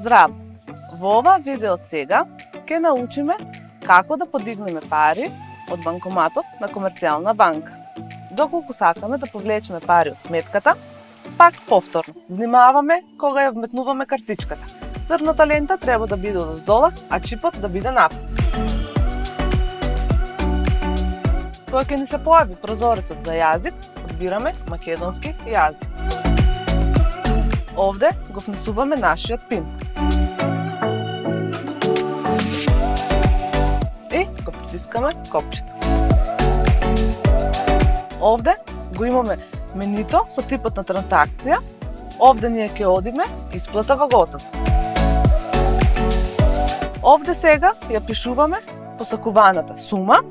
Здраво! Во ова видео сега ќе научиме како да подигнеме пари од банкоматот на Комерцијална банка. Доколку сакаме да повлечеме пари од сметката, пак повторно, внимаваме кога ја вметнуваме картичката. Црната лента треба да биде одоздола, а чипот да биде напред. Кога ќе ни се појави прозорецот за јазик, одбираме македонски јазик. Овде го внесуваме нашиот пин. И го притискаме копчето. Овде го имаме менито со типот на трансакција. Овде ние ќе одиме исплата во готово. Овде сега ја пишуваме посакуваната сума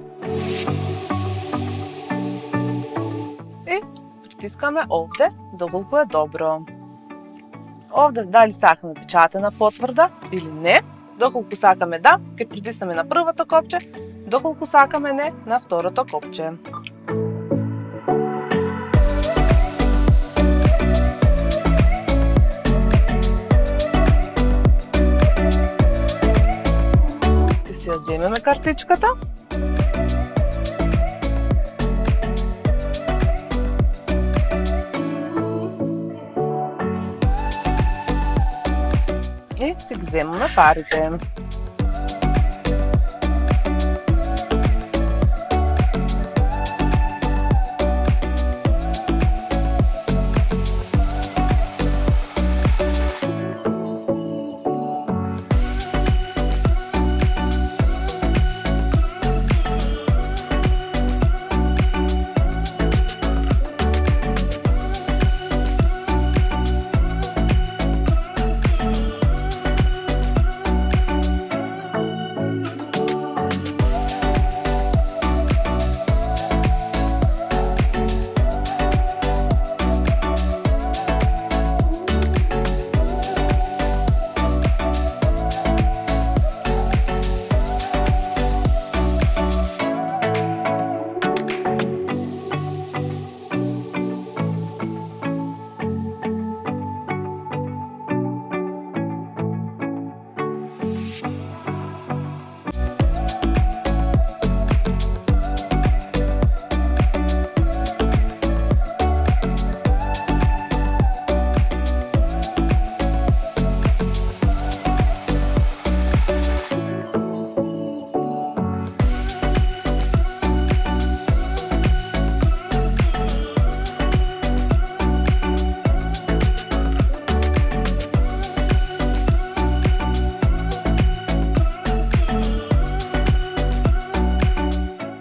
и притискаме овде доколку е добро. Овде дали сакаме печатена потврда или не. Доколку сакаме да, ќе притиснеме на првото копче, доколку сакаме не, на второто копче. Ќе си ја земеме картичката. И си ги земаме парите.